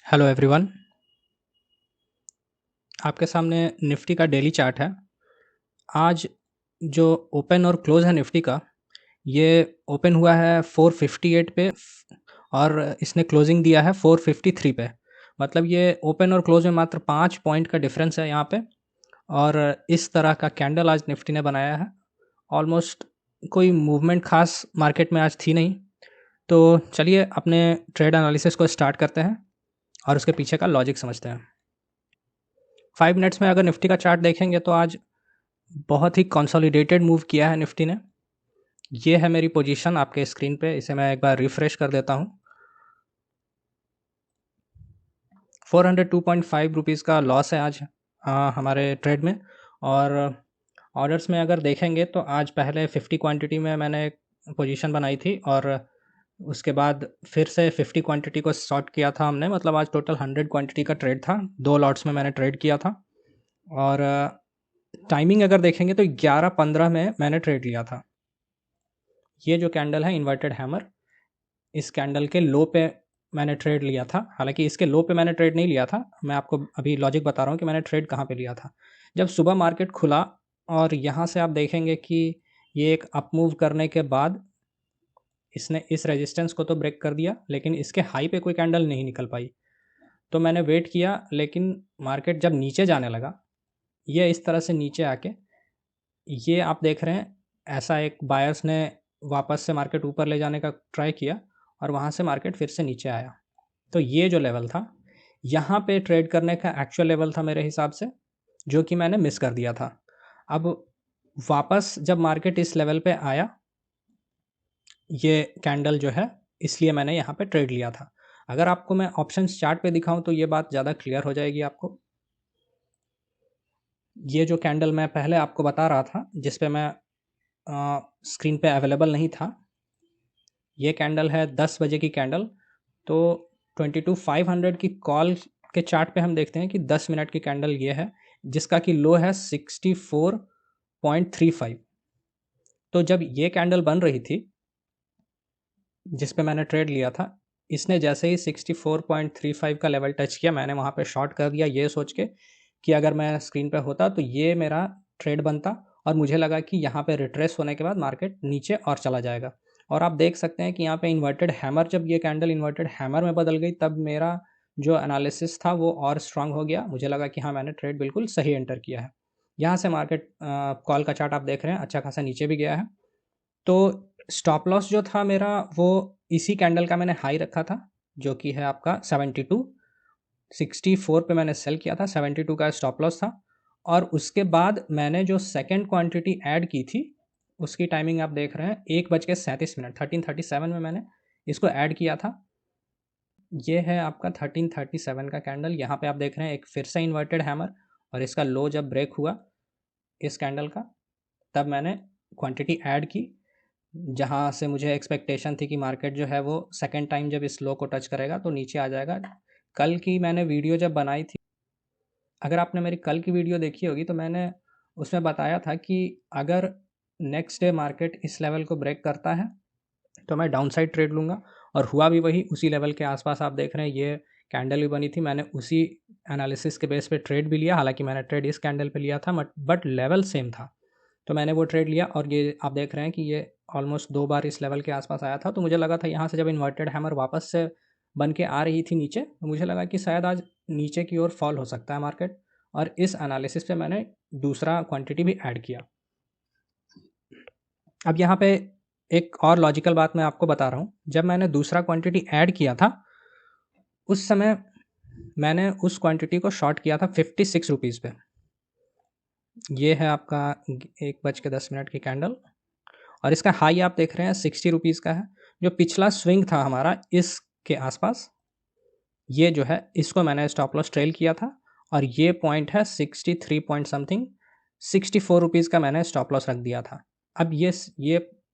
Hello everyone. आपके सामने Nifty का डेली चार्ट है। आज जो ओपन और क्लोज है निफ्टी का, ये ओपन हुआ है 458 पे और इसने क्लोजिंग दिया है 453 पे। मतलब ये ओपन और क्लोज में मात्र 5 पॉइंट का डिफरेंस है यहाँ पे। और इस तरह का कैंडल आज निफ्टी ने बनाया है। ऑलमोस्ट कोई मूवमेंट खास मार्केट में आज थी नहीं। तो चलिए अपने ट्रेड एनालिसिस को स्टार्ट करते हैं और उसके पीछे का लॉजिक समझते हैं। 5 मिनट्स में अगर निफ्टी का चार्ट देखेंगे तो आज बहुत ही कंसोलिडेटेड मूव किया है निफ्टी ने। ये है मेरी पोजीशन आपके स्क्रीन पे, इसे मैं एक बार रिफ्रेश कर देता हूँ। 402.5 रुपीज़ का लॉस है आज हमारे ट्रेड में। और ऑर्डर्स में अगर देखेंगे तो आज पहले 50 क्वांटिटी में मैंने पोजीशन बनाई थी और उसके बाद फिर से 50 क्वांटिटी को शॉर्ट किया था हमने। मतलब आज टोटल 100 क्वांटिटी का ट्रेड था, 2 लॉट्स में मैंने ट्रेड किया था। और टाइमिंग अगर देखेंगे तो 11:15 में मैंने ट्रेड लिया था। ये जो कैंडल है इन्वर्टेड हैमर, इस कैंडल के लो पे मैंने ट्रेड लिया था। हालांकि इसके लो पे मैंने ट्रेड नहीं लिया था, मैं आपको अभी लॉजिक बता रहा हूँ कि मैंने ट्रेड कहाँ पे लिया था। जब सुबह मार्केट खुला और यहाँ से आप देखेंगे कि ये एक अप मूव करने के बाद इसने इस रेजिस्टेंस को तो ब्रेक कर दिया, लेकिन इसके हाई पे कोई कैंडल नहीं निकल पाई। तो मैंने वेट किया, लेकिन मार्केट जब नीचे जाने लगा, ये इस तरह से नीचे आके, ये आप देख रहे हैं, ऐसा एक बायर्स ने वापस से मार्केट ऊपर ले जाने का ट्राई किया और वहाँ से मार्केट फिर से नीचे आया। तो ये जो लेवल था, यहाँ पे ट्रेड करने का एक्चुअल लेवल था मेरे हिसाब से, जो कि मैंने मिस कर दिया था। अब वापस जब मार्केट इस लेवल पे आया, ये कैंडल जो है, इसलिए मैंने यहाँ पे ट्रेड लिया था। अगर आपको मैं ऑप्शंस चार्ट पे दिखाऊं तो ये बात ज़्यादा क्लियर हो जाएगी आपको। ये जो कैंडल मैं पहले आपको बता रहा था, जिस पे मैं स्क्रीन पे अवेलेबल नहीं था, ये कैंडल है 10 बजे की कैंडल। तो 22,500 की कॉल के चार्ट पे हम देखते हैं कि 10 मिनट की कैंडल ये है, जिसका कि लो है 64.35। तो जब ये कैंडल बन रही थी, जिस पे मैंने ट्रेड लिया था, इसने जैसे ही 64.35 का लेवल टच किया, मैंने वहाँ पे शॉर्ट कर दिया, ये सोच के कि अगर मैं स्क्रीन पे होता तो ये मेरा ट्रेड बनता। और मुझे लगा कि यहाँ पे रिट्रेस होने के बाद मार्केट नीचे और चला जाएगा। और आप देख सकते हैं कि यहाँ पे इन्वर्टेड हैमर, जब ये कैंडल इन्वर्टेड हैमर में बदल गई, तब मेरा जो एनालिसिस था वो और स्ट्रांग हो गया। मुझे लगा कि हाँ, मैंने ट्रेड बिल्कुल सही एंटर किया है। यहाँ से मार्केट कॉल का चार्ट आप देख रहे हैं, अच्छा खासा नीचे भी गया है। तो स्टॉप लॉस जो था मेरा, वो इसी कैंडल का मैंने हाई रखा था, जो कि है आपका 72। 64 पे मैंने सेल किया था, 72 का स्टॉप लॉस था। और उसके बाद मैंने जो सेकंड क्वांटिटी ऐड की थी, उसकी टाइमिंग आप देख रहे हैं, 1:37 13:37 में मैंने इसको ऐड किया था। ये है आपका 13:37 का कैंडल। यहाँ पे आप देख रहे हैं एक फिर से इन्वर्टेड हैमर, और इसका लो जब ब्रेक हुआ इस कैंडल का, तब मैंने क्वांटिटी ऐड की, जहाँ से मुझे एक्सपेक्टेशन थी कि मार्केट जो है वो सेकंड टाइम जब इस लो को टच करेगा तो नीचे आ जाएगा। कल की मैंने वीडियो जब बनाई थी, अगर आपने मेरी कल की वीडियो देखी होगी, तो मैंने उसमें बताया था कि अगर नेक्स्ट डे मार्केट इस लेवल को ब्रेक करता है तो मैं डाउन साइड ट्रेड लूँगा। और हुआ भी वही, उसी लेवल के आसपास आप देख रहे हैं ये कैंडल भी बनी थी। मैंने उसी एनालिसिस के बेस पे ट्रेड भी लिया, हालांकि मैंने ट्रेड इस कैंडल पे लिया था, बट लेवल सेम था। तो मैंने वो ट्रेड लिया और ये आप देख रहे हैं कि ये ऑलमोस्ट 2 बार इस लेवल के आसपास आया था। तो मुझे लगा था यहाँ से जब इन्वर्टेड हैमर वापस से बन के आ रही थी नीचे, तो मुझे लगा कि शायद आज नीचे की ओर फॉल हो सकता है मार्केट। और इस एनालिसिस पे मैंने दूसरा क्वांटिटी भी ऐड किया। अब यहाँ पे एक और लॉजिकल बात मैं आपको बता रहा हूँ। जब मैंने दूसरा क्वांटिटी ऐड किया था, उस समय मैंने उस क्वांटिटी को शॉर्ट किया था 56 रुपीज़ पे। ये है आपका 1:10 की कैंडल, और इसका हाई आप देख रहे हैं 60 रुपीज़ का है। जो पिछला स्विंग था हमारा इसके आसपास, ये जो है, इसको मैंने स्टॉप लॉस ट्रेल किया था। और ये पॉइंट है 63 पॉइंट समथिंग, 64 रुपीज़ का मैंने स्टॉप लॉस रख दिया था। अब ये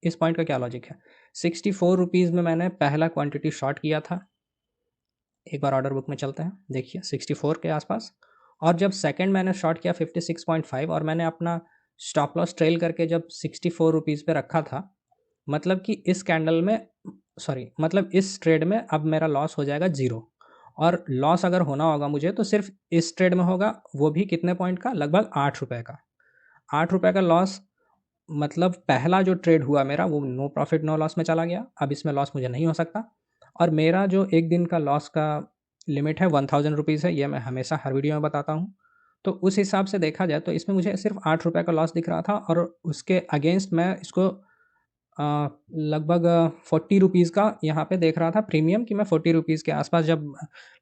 इस पॉइंट का क्या लॉजिक है, 64 रुपीज़ में मैंने पहला क्वांटिटी शॉर्ट किया था। एक बार ऑर्डर बुक में चलते हैं, देखिए 64 के आसपास। और जब सेकंड मैंने शॉर्ट किया 56.5, और मैंने अपना स्टॉप लॉस ट्रेल करके जब 64 रुपीज़ पे रखा था, मतलब कि इस कैंडल में, सॉरी, मतलब इस ट्रेड में अब मेरा लॉस हो जाएगा ज़ीरो। और लॉस अगर होना होगा मुझे तो सिर्फ इस ट्रेड में होगा, वो भी कितने पॉइंट का, लगभग 8 रुपये का। 8 रुपये का लॉस, मतलब पहला जो ट्रेड हुआ मेरा वो नो प्रॉफिट नो लॉस में चला गया, अब इसमें लॉस मुझे नहीं हो सकता। और मेरा जो एक दिन का लॉस का लिमिट है 1000 रुपीज़ है, ये मैं हमेशा हर वीडियो में बताता हूँ। तो उस हिसाब से देखा जाए तो इसमें मुझे सिर्फ 8 रुपये का लॉस दिख रहा था, और उसके अगेंस्ट मैं इसको लगभग 40 रुपीज़ का यहाँ पे देख रहा था प्रीमियम, कि मैं 40 रुपीज़ के आसपास जब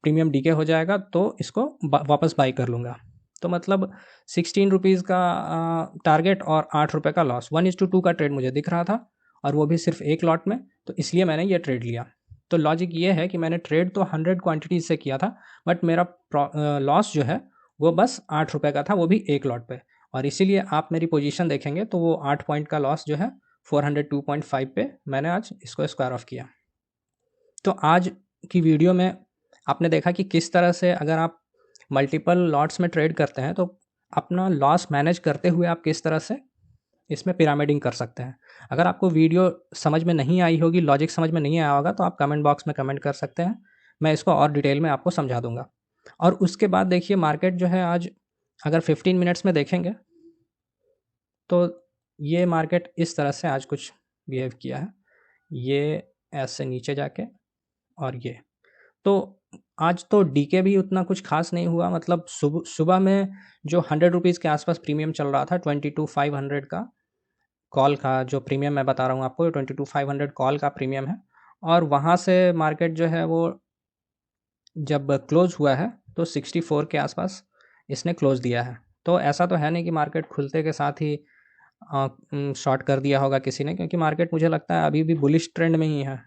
प्रीमियम डीके हो जाएगा तो इसको वापस बाई कर लूँगा। तो मतलब 16 रुपीज़ का टारगेट और 8 रुपये का लॉस, 1:2 का ट्रेड मुझे दिख रहा था, और वो भी सिर्फ एक लॉट में, तो इसलिए मैंने ये ट्रेड लिया। तो लॉजिक ये है कि मैंने ट्रेड तो 100 क्वांटिटीज़ से किया था, बट मेरा लॉस जो है वो बस 8 रुपये का था, वो भी एक लॉट पे। और इसीलिए आप मेरी पोजीशन देखेंगे तो वो 8 पॉइंट का लॉस जो है 402.5 पे मैंने आज इसको स्क्वायर ऑफ किया। तो आज की वीडियो में आपने देखा कि किस तरह से अगर आप मल्टीपल लॉट्स में ट्रेड करते हैं तो अपना लॉस मैनेज करते हुए आप किस तरह से इसमें पिरामिडिंग कर सकते हैं। अगर आपको वीडियो समझ में नहीं आई होगी, लॉजिक समझ में नहीं आया होगा, तो आप कमेंट बॉक्स में कमेंट कर सकते हैं, मैं इसको और डिटेल में आपको समझा दूंगा। और उसके बाद देखिए मार्केट जो है आज अगर 15 मिनट्स में देखेंगे तो ये मार्केट इस तरह से आज कुछ बिहेव किया है, ये ऐसे नीचे जाके, और ये तो आज तो डीके भी उतना कुछ खास नहीं हुआ। मतलब सुबह में जो 100 रुपीज़ के आसपास प्रीमियम चल रहा था, 22,500 का कॉल का जो प्रीमियम मैं बता रहा हूँ आपको, 22,500 कॉल का प्रीमियम है। और वहाँ से मार्केट जो है वो जब क्लोज हुआ है तो 64 के आसपास इसने क्लोज दिया है। तो ऐसा तो है नहीं कि मार्केट खुलते के साथ ही शॉर्ट कर दिया होगा किसी ने, क्योंकि मार्केट मुझे लगता है अभी भी बुलिश ट्रेंड में ही है।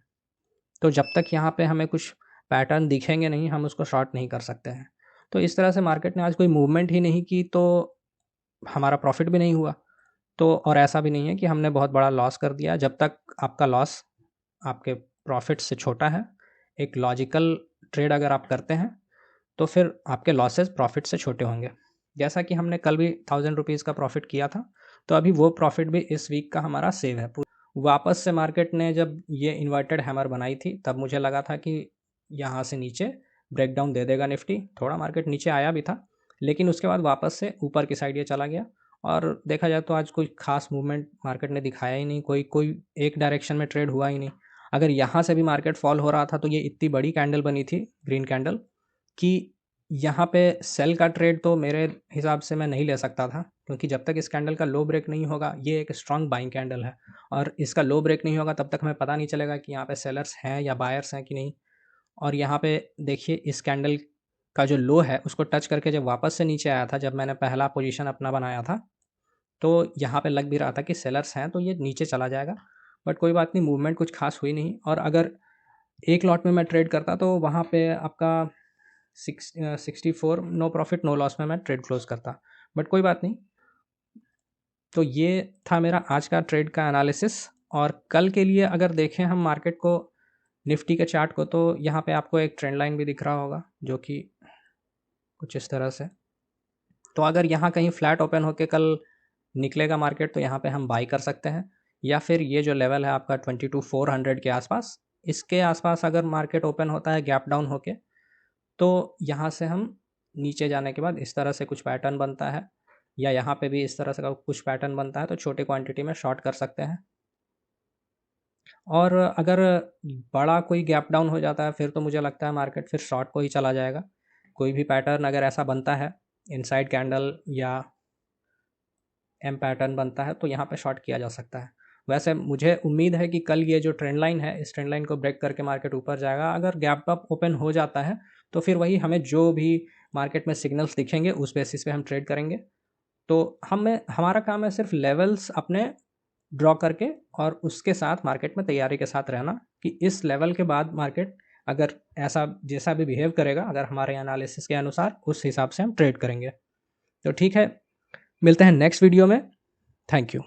तो जब तक यहाँ पे हमें कुछ पैटर्न दिखेंगे नहीं, हम उसको शॉर्ट नहीं कर सकते हैं। तो इस तरह से मार्केट ने आज कोई मूवमेंट ही नहीं की, तो हमारा प्रॉफिट भी नहीं हुआ। तो और ऐसा भी नहीं है कि हमने बहुत बड़ा लॉस कर दिया। जब तक आपका लॉस आपके प्रॉफिट से छोटा है, एक लॉजिकल ट्रेड अगर आप करते हैं, तो फिर आपके लॉसेस प्रॉफिट से छोटे होंगे। जैसा कि हमने कल भी 1000 रुपीज़ का प्रॉफिट किया था, तो अभी वो प्रॉफिट भी इस वीक का हमारा सेव है। वापस से मार्केट ने जब ये इन्वर्टेड हैमर बनाई थी तब मुझे लगा था कि यहाँ से नीचे ब्रेकडाउन दे देगा निफ्टी। थोड़ा मार्केट नीचे आया भी था, लेकिन उसके बाद वापस से ऊपर की साइड ये चला गया। और देखा जाए तो आज कोई खास मूवमेंट मार्केट ने दिखाया ही नहीं, कोई एक डायरेक्शन में ट्रेड हुआ ही नहीं। अगर यहाँ से भी मार्केट फॉल हो रहा था तो ये इतनी बड़ी कैंडल बनी थी, ग्रीन कैंडल, कि यहाँ पे सेल का ट्रेड तो मेरे हिसाब से मैं नहीं ले सकता था, क्योंकि जब तक इस कैंडल का लो ब्रेक नहीं होगा, ये एक स्ट्रांग बाइंग कैंडल है, और इसका लो ब्रेक नहीं होगा तब तक हमें पता नहीं चलेगा कि यहाँ पे सेलर्स हैं या बायर्स हैं कि नहीं। और यहाँ पे देखिए इस कैंडल का जो लो है उसको टच करके जब वापस से नीचे आया था, जब मैंने पहला पोजीशन अपना बनाया था, तो यहाँ पे लग भी रहा था कि सेलर्स हैं तो ये नीचे चला जाएगा। बट कोई बात नहीं, मूवमेंट कुछ खास हुई नहीं। और अगर एक लॉट में मैं ट्रेड करता तो वहाँ पे आपका 64 नो प्रॉफिट नो लॉस में मैं ट्रेड क्लोज करता, बट कोई बात नहीं। तो ये था मेरा आज का ट्रेड का एनालिसिस। और कल के लिए अगर देखें हम मार्केट को, निफ्टी के चार्ट को, तो यहाँ पे आपको एक ट्रेंड लाइन भी दिख रहा होगा जो कि कुछ इस तरह से। तो अगर यहाँ कहीं फ्लैट ओपन होकर कल निकलेगा मार्केट तो यहाँ पे हम बाई कर सकते हैं, या फिर ये जो लेवल है आपका 22,400 के आसपास, इसके आसपास अगर मार्केट ओपन होता है गैप डाउन होके, तो यहाँ से हम नीचे जाने के बाद इस तरह से कुछ पैटर्न बनता है, या यहाँ पे भी इस तरह से कुछ पैटर्न बनता है, तो छोटे क्वांटिटी में शॉर्ट कर सकते हैं। और अगर बड़ा कोई गैप डाउन हो जाता है फिर तो मुझे लगता है मार्केट फिर शॉर्ट को ही चला जाएगा। कोई भी पैटर्न अगर ऐसा बनता है, इनसाइड कैंडल या एम पैटर्न बनता है, तो यहाँ पे शॉर्ट किया जा सकता है। वैसे मुझे उम्मीद है कि कल ये जो ट्रेंड लाइन है, इस ट्रेंड लाइन को ब्रेक करके मार्केट ऊपर जाएगा। अगर गैप अप ओपन हो जाता है तो फिर वही हमें जो भी मार्केट में सिग्नल्स दिखेंगे उस बेसिस पे हम ट्रेड करेंगे। तो हमारा काम है सिर्फ लेवल्स अपने ड्रॉ करके और उसके साथ मार्केट में तैयारी के साथ रहना, कि इस लेवल के बाद मार्केट अगर ऐसा जैसा भी बिहेव करेगा, अगर हमारे एनालिसिस के अनुसार, उस हिसाब से हम ट्रेड करेंगे। तो ठीक है, मिलते हैं नेक्स्ट वीडियो में। Thank you.